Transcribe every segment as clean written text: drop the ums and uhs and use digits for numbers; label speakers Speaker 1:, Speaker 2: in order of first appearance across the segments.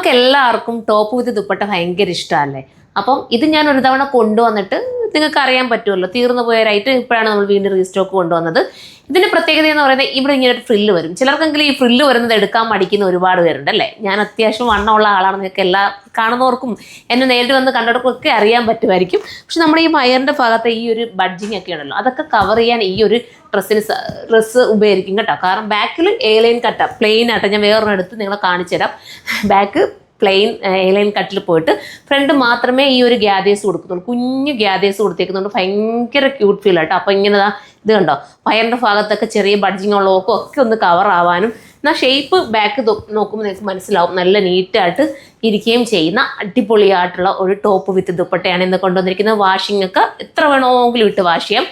Speaker 1: നമുക്ക് എല്ലാവർക്കും ടോപ്പ് വിത്ത് ദുപ്പട്ട ഭയങ്കര ഇഷ്ടമല്ലേ. അപ്പം ഇത് ഞാൻ ഒരു തവണ കൊണ്ടുവന്നിട്ട് നിങ്ങൾക്ക് അറിയാൻ പറ്റുമല്ലോ, തീർന്നു പോയ ഒരു ഐറ്റം ഇപ്പോഴാണ് നമ്മൾ വീണ്ടും റീസ്റ്റോക്ക് കൊണ്ടുവന്നത്. ഇതിൻ്റെ പ്രത്യേകത എന്ന് പറയുന്നത് ഇവിടെ ഇങ്ങനെ ഒരു ഫ്രില്ല് വരും. ചിലർക്കെങ്കിലും ഈ ഫ്രില്ല് വരുന്നത് എടുക്കാൻ മടിക്കുന്ന ഒരുപാട് പേരുണ്ട് അല്ലേ. ഞാൻ അത്യാവശ്യം വണ്ണമുള്ള ആളാണ്, നിങ്ങൾക്ക് എല്ലാ കാണുന്നവർക്കും എന്നെ നേരിട്ട് വന്ന് കണ്ടവർക്കൊക്കെ അറിയാൻ പറ്റുമായിരിക്കും. പക്ഷെ നമ്മുടെ ഈ വയറിൻ്റെ ഭാഗത്ത് ഈ ഒരു ബഡ്ജിങ് ഒക്കെ ഉണ്ടല്ലോ, അതൊക്കെ കവർ ചെയ്യാൻ ഈ ഒരു ഡ്രസ്സ് ഉപയോഗിക്കും കേട്ടോ. കാരണം ബാക്കിൽ എയർലൈൻ കട്ട പ്ലെയിൻ ആട്ടെ, ഞാൻ വേറൊരെണ്ണം എടുത്ത് നിങ്ങളെ കാണിച്ചു തരാം. ബാക്ക് പ്ലെയിൻ എയർലൈൻ കട്ടിൽ പോയിട്ട് ഫ്രണ്ട് മാത്രമേ ഈ ഒരു ഗ്യാദേഴ്സ് കൊടുക്കുന്നുള്ളൂ. കുഞ്ഞു ഗ്യാദേഴ്സ് കൊടുത്തേക്കുന്നുണ്ട്, ഭയങ്കര ക്യൂട്ട് ഫീൽ ആട്ടോ. അപ്പോൾ ഇങ്ങനെ ഇത് കണ്ടോ, വയറിൻ്റെ ഭാഗത്തൊക്കെ ചെറിയ ബഡ്ജിങ് ഉള്ളവർക്കും ഒക്കെ ഒന്ന് കവർ ആവാനും, എന്നാൽ ഷേപ്പ് ബാക്ക് നോക്കുമ്പോൾ നിങ്ങൾക്ക് മനസ്സിലാവും നല്ല നീറ്റായിട്ട് ഇരിക്കുകയും ചെയ്യുന്ന അടിപൊളിയായിട്ടുള്ള ഒരു ടോപ്പ് വിത്ത് ദുപ്പട്ടയാണ് ഇന്ന് കൊണ്ടുവന്നിരിക്കുന്നത്. വാഷിംഗ് ഒക്കെ എത്ര വേണമെങ്കിലും ഇട്ട് വാഷ് ചെയ്യാം.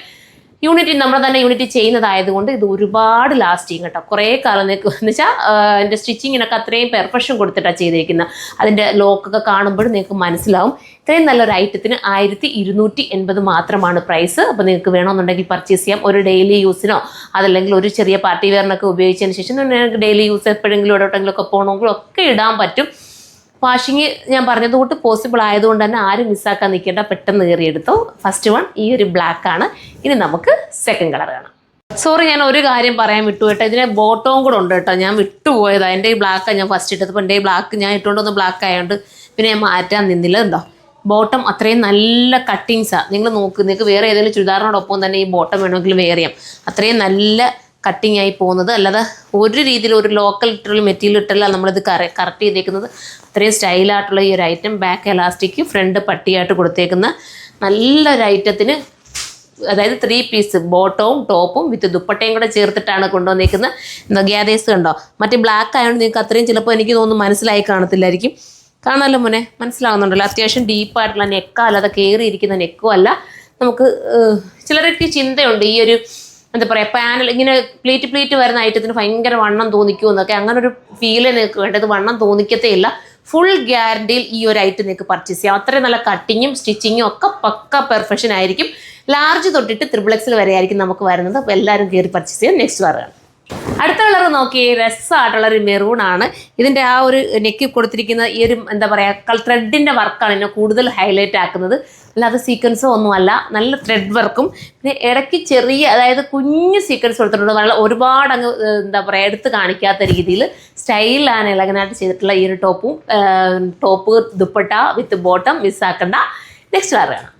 Speaker 1: യൂണിറ്റ് നമ്മൾ തന്നെ യൂണിറ്റ് ചെയ്യുന്നതായതുകൊണ്ട് ഇത് ഒരുപാട് ലാസ്റ്റ് ചെയ്യും കേട്ടോ. കുറേ കാലം നിങ്ങൾക്ക് എന്ന് വെച്ചാൽ എൻ്റെ സ്റ്റിച്ചിങ്ങിനൊക്കെ അത്രയും പെർഫെക്ഷൻ കൊടുത്തിട്ടാണ് ചെയ്തിരിക്കുന്നത്. അതിൻ്റെ ലോക്കൊക്കെ കാണുമ്പോഴും നിങ്ങൾക്ക് മനസ്സിലാവും. ഇത്രയും നല്ലൊരു ഐറ്റത്തിന് 1280 മാത്രമാണ് പ്രൈസ്. അപ്പോൾ നിങ്ങൾക്ക് വേണമെന്നുണ്ടെങ്കിൽ പർച്ചേസ് ചെയ്യാം. ഒരു ഡെയിലി യൂസിനോ അതല്ലെങ്കിൽ ഒരു ചെറിയ പാർട്ടി വെയറിനൊക്കെ ഉപയോഗിച്ചതിന് ശേഷം നിങ്ങൾക്ക് ഡെയിലി യൂസ് എപ്പോഴെങ്കിലും എവിടെയെങ്കിലുമൊക്കെ പോകണമെങ്കിലും ഒക്കെ ഇടാൻ പറ്റും. വാഷിങ് ഞാൻ പറഞ്ഞതുകൊണ്ട് പോസിബിൾ ആയതുകൊണ്ട് തന്നെ ആരും മിസ്സാക്കാൻ നിൽക്കേണ്ട, പെട്ടെന്ന് കയറിയെടുത്തോ. ഫസ്റ്റ് വൺ ഈ ഒരു ബ്ലാക്ക് ആണ്. ഇനി നമുക്ക് സെക്കൻഡ് കളർ കാണാം. സോറി, ഞാൻ ഒരു കാര്യം പറയാൻ വിട്ടു കേട്ടോ. ഇതിന് ബോട്ടവും കൂടെ ഉണ്ട് കേട്ടോ, ഞാൻ വിട്ടുപോയതാണ്. എൻ്റെ ഈ ബ്ലാക്കാണ് ഞാൻ ഫസ്റ്റ് ഇട്ടത്. അപ്പോൾ എൻ്റെ ഈ ബ്ലാക്ക് ഞാൻ ഇട്ടുകൊണ്ടൊന്ന് ബ്ലാക്ക് ആയതുകൊണ്ട് പിന്നെ ഞാൻ മാറ്റാൻ നിന്നില്ല. എന്തോ ബോട്ടം അത്രയും നല്ല കട്ടിങ്സാണ്. നിങ്ങൾ നോക്ക്, നിങ്ങൾക്ക് വേറെ ഏതെങ്കിലും ചുരിദാറിനോടൊപ്പം തന്നെ ഈ ബോട്ടം വേണമെങ്കിൽ വേറെ ചെയ്യാം. അത്രയും നല്ല കട്ടിങ് ആയി പോകുന്നത്, അല്ലാതെ ഒരു രീതിയിൽ ഒരു ലോക്കൽ ഇട്ടുള്ള മെറ്റീരിയൽ ഇട്ടല്ല നമ്മളിത് കറക്റ്റ് ചെയ്തേക്കുന്നത്. അത്രയും സ്റ്റൈലായിട്ടുള്ള ഈ ഒരു ഐറ്റം, ബാക്ക് എലാസ്റ്റിക് ഫ്രണ്ട് പട്ടിയായിട്ട് കൊടുത്തേക്കുന്ന നല്ലൊരു ഐറ്റത്തിന്, അതായത് 3 പീസ് ബോട്ടവും ടോപ്പും വിത്ത് ദുപ്പട്ടയും കൂടെ ചേർത്തിട്ടാണ് കൊണ്ടുവന്നേക്കുന്നത്. എന്താ ഗ്യാദേഴ്സ് കണ്ടോ, മറ്റേ ബ്ലാക്ക് ആയതുകൊണ്ട് നിങ്ങൾക്ക് അത്രയും ചിലപ്പോൾ എനിക്ക് തോന്നുന്നു മനസ്സിലായി കാണത്തില്ലായിരിക്കും. കാണാമല്ലോ മോനെ, മനസ്സിലാവുന്നുണ്ടല്ലോ. അത്യാവശ്യം ഡീപ്പായിട്ടുള്ള നെക്കോ അല്ലാതെ കയറിയിരിക്കുന്ന നെക്കോ അല്ല. നമുക്ക് ചിലർക്ക് ചിന്തയുണ്ട് ഈ ഒരു എന്താ പറയുക, പാനൽ ഇങ്ങനെ പ്ലീറ്റ് വരുന്ന ഐറ്റത്തിന് ഭയങ്കര വണ്ണം തോന്നിക്കുമെന്നൊക്കെ. അങ്ങനെ ഒരു ഫീല് നിങ്ങൾക്ക് വേണ്ടത്, വണ്ണം തോന്നിക്കത്തേ ഇല്ല. ഫുൾ ഗ്യാരണ്ടിയിൽ ഈ ഒരു ഐറ്റം നിങ്ങൾക്ക് പർച്ചേസ് ചെയ്യാം. അത്രയും നല്ല കട്ടിങ്ങും സ്റ്റിച്ചിങ്ങും ഒക്കെ പക്ക പെർഫെക്ഷൻ ആയിരിക്കും. ലാർജ് തൊട്ടിട്ട് XXL വരെ ആയിരിക്കും നമുക്ക് വരുന്നത്. അപ്പോൾ എല്ലാവരും കയറി പർച്ചേസ് ചെയ്യാം. നെക്സ്റ്റ് കളറാണ്. അടുത്ത കളർ നോക്കിയേ, രസമായിട്ടുള്ളൊരു മെറൂൺ ആണ്. ഇതിൻ്റെ ആ ഒരു നെക്ക് കൊടുത്തിരിക്കുന്ന ഈ ഒരു എന്താ പറയുക ത്രെഡിൻ്റെ വർക്കാണ് എന്നെ കൂടുതൽ ഹൈലൈറ്റ് ആക്കുന്നത്. അല്ലാതെ സീക്വൻസോ ഒന്നുമല്ല, നല്ല ത്രെഡ് വർക്കും പിന്നെ ഇടയ്ക്ക് ചെറിയ, അതായത് കുഞ്ഞ് സീക്വൻസ് കൊടുത്തിട്ടുണ്ട്. നല്ല ഒരുപാട് അങ്ങ് എന്താ പറയുക എടുത്ത് കാണിക്കാത്ത രീതിയിൽ സ്റ്റൈലാണ് എലഗനായിട്ട് ചെയ്തിട്ടുള്ള ഈ ഒരു ടോപ്പ് ദുപ്പട്ട വിത്ത് ബോട്ടം മിസ്സാക്കണ്ട. നെക്സ്റ്റ് കളർ കാണാം.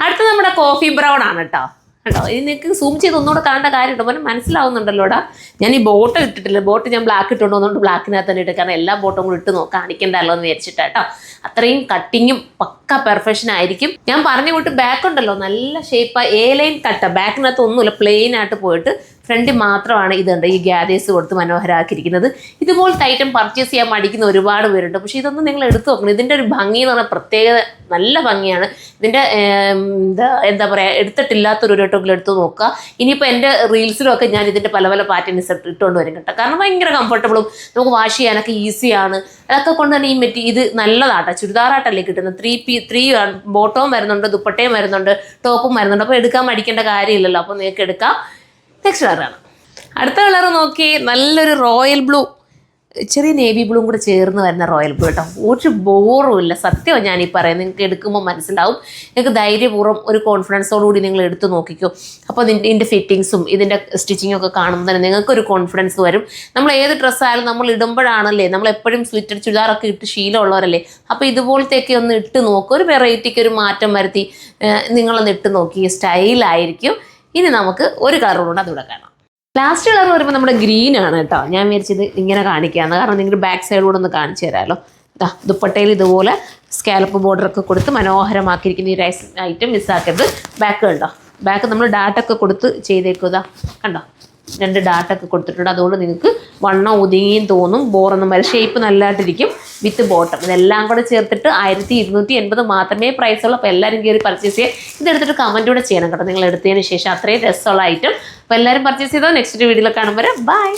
Speaker 1: അടുത്ത നമ്മുടെ കോഫി ബ്രൗൺ ആണ് കേട്ടോ. കേട്ടോ, ഇത് നിങ്ങൾക്ക് സൂം ചെയ്ത് ഒന്നുകൂടെ കാണേണ്ട കാര്യമുണ്ടോ? മോനെ മനസ്സിലാവുന്നുണ്ടല്ലോടാ. ഞാൻ ഈ ബോട്ടം ഇട്ടിട്ടില്ല, ബോട്ട് ഞാൻ ബ്ലാക്ക് ഇട്ടുകൊണ്ട് വന്നുകൊണ്ട് ബ്ലാക്കിനകത്ത് തന്നെ ഇട്ട്, കാരണം എല്ലാ ബോട്ടും കൂടി ഇട്ട് കാണിക്കണ്ടല്ലോ എന്ന് വിചാരിച്ചിട്ടാട്ടോ. അത്രയും കട്ടിങ്ങും പക്ക പെർഫെക്ഷൻ ആയിരിക്കും. ഞാൻ പറഞ്ഞു വിട്ട് ബാക്ക് ഉണ്ടല്ലോ നല്ല ഷേപ്പ്, എയർലൈൻ കട്ട, ബാക്കിനകത്ത് ഒന്നുമില്ല, പ്ലെയിൻ ആയിട്ട് പോയിട്ട് ഫ്രണ്ട് മാത്രമാണ് ഇതുണ്ട് ഈ ഗ്യാദേഴ്സ് കൊടുത്ത് മനോഹരമാക്കിയിരിക്കുന്നത്. ഇതുപോലത്തെ ഐറ്റം പർച്ചേസ് ചെയ്യാൻ മടിക്കുന്ന ഒരുപാട് പേരുണ്ട്. പക്ഷേ ഇതൊന്നും നിങ്ങൾ എടുത്തു നോക്കണം. ഇതിൻ്റെ ഒരു ഭംഗി എന്ന് പറഞ്ഞാൽ പ്രത്യേകത, നല്ല ഭംഗിയാണ്. ഇതിൻ്റെ എന്താ പറയുക, എടുത്തിട്ടില്ലാത്തൊരു വട്ടമെങ്കിലും എടുത്ത് നോക്കുക. ഇനിയിപ്പോൾ എൻ്റെ റീൽസിലൊക്കെ ഞാൻ ഇതിൻ്റെ പല പല പാറ്റേൺസ് ഇട്ടുകൊണ്ട് വരും കേട്ടോ. കാരണം ഭയങ്കര കംഫർട്ടബിളും നമുക്ക് വാഷ് ചെയ്യാനൊക്കെ ഈസിയാണ്. അതൊക്കെ കൊണ്ട് തന്നെ ഇത് നല്ലതാട്ടോ. ചുരിദാറായിട്ടല്ലേ കിട്ടുന്നത്. 3 ബോട്ടവും വരുന്നുണ്ട്, ദുപ്പട്ടയും വരുന്നുണ്ട്, ടോപ്പും വരുന്നുണ്ട്. അപ്പോൾ എടുക്കാൻ മടിക്കേണ്ട കാര്യമില്ലല്ലോ. അപ്പോൾ നിങ്ങൾക്ക് എടുക്കാം. നെക്സ്റ്റ് കളറാണ്. അടുത്ത കളർ നോക്കി, നല്ലൊരു റോയൽ ബ്ലൂ, ചെറിയ നേവി ബ്ലൂവും കൂടെ ചേർന്ന് വരുന്ന റോയൽ ബ്ലൂ കേട്ടോ. ഒരു ബോറും ഇല്ല, സത്യമാണ് ഞാനീ പറയുന്നത്. നിങ്ങൾക്ക് എടുക്കുമ്പോൾ മനസ്സിലാവും. നിങ്ങൾക്ക് ധൈര്യപൂർവ്വം ഒരു കോൺഫിഡൻസോടുകൂടി നിങ്ങൾ എടുത്ത് നോക്കിക്കോ. അപ്പോൾ ഇതിൻ്റെ ഫിറ്റിങ്സും ഇതിൻ്റെ സ്റ്റിച്ചിങ്ങും ഒക്കെ കാണുമ്പോൾ തന്നെ നിങ്ങൾക്കൊരു കോൺഫിഡൻസ് വരും. നമ്മൾ ഏത് ഡ്രസ്സായാലും നമ്മൾ ഇടുമ്പോഴാണല്ലേ, നമ്മൾ എപ്പോഴും സ്ലിറ്റഡ് ചുരിദാറൊക്കെ ഇട്ട് ശീലമുള്ളവരല്ലേ. അപ്പോൾ ഇതുപോലത്തെയൊക്കെ ഒന്ന് ഇട്ട് നോക്കുക, ഒരു വെറൈറ്റിക്ക് ഒരു മാറ്റം വരുത്തി നിങ്ങളൊന്ന് ഇട്ട് നോക്കി, സ്റ്റൈലായിരിക്കും. ഇനി നമുക്ക് ഒരു കളറുകൊണ്ട് അതുകൂടെ കാണാം. ലാസ്റ്റ് കളർ വരുമ്പോൾ നമ്മുടെ ഗ്രീൻ ആണ് കേട്ടോ. ഞാൻ വിചാരിച്ചത് ഇങ്ങനെ കാണിക്കാമെന്ന്, കാരണം നിങ്ങൾക്ക് ബാക്ക് സൈഡിലൂടെ ഒന്ന് കാണിച്ചു തരാമല്ലോ. ദുപ്പട്ടയിൽ ഇതുപോലെ സ്കാലപ്പ് ബോർഡറൊക്കെ കൊടുത്ത് മനോഹരമാക്കിയിരിക്കുന്ന ഈ ഐറ്റം മിസ്സാക്കരുത്. ബാക്ക് കണ്ടോ, ബാക്ക് നമ്മൾ ഡാറ്റൊക്കെ കൊടുത്ത് ചെയ്തേക്കുക. കണ്ടോ, 2 ഡാറ്റൊക്കെ കൊടുത്തിട്ടുണ്ട്. അതുകൊണ്ട് നിങ്ങൾക്ക് വണ്ണം ഒതുങ്ങിയും തോന്നും, ബോറൊന്നും വരെ, ഷേപ്പ് നല്ലതായിട്ടിരിക്കും വിത്ത് ബോട്ടം. ഇതെല്ലാം കൂടെ ചേർത്തിട്ട് 1280 മാത്രമേ പ്രൈസ് ഉള്ളൂ. അപ്പോൾ എല്ലാവരും കയറി പർച്ചേസ് ചെയ്യുക. ഇതെടുത്തിട്ട് കമൻറ്റ് കൂടെ ചെയ്യണം കേട്ടോ, നിങ്ങൾ എടുത്തതിന് ശേഷം. അത്രയും രസമുള്ള ഐറ്റം. അപ്പോൾ എല്ലാവരും പർച്ചേസ് ചെയ്തോ. നെക്സ്റ്റ് വീഡിയോയിൽ കാണുമ്പോൾ ബൈ.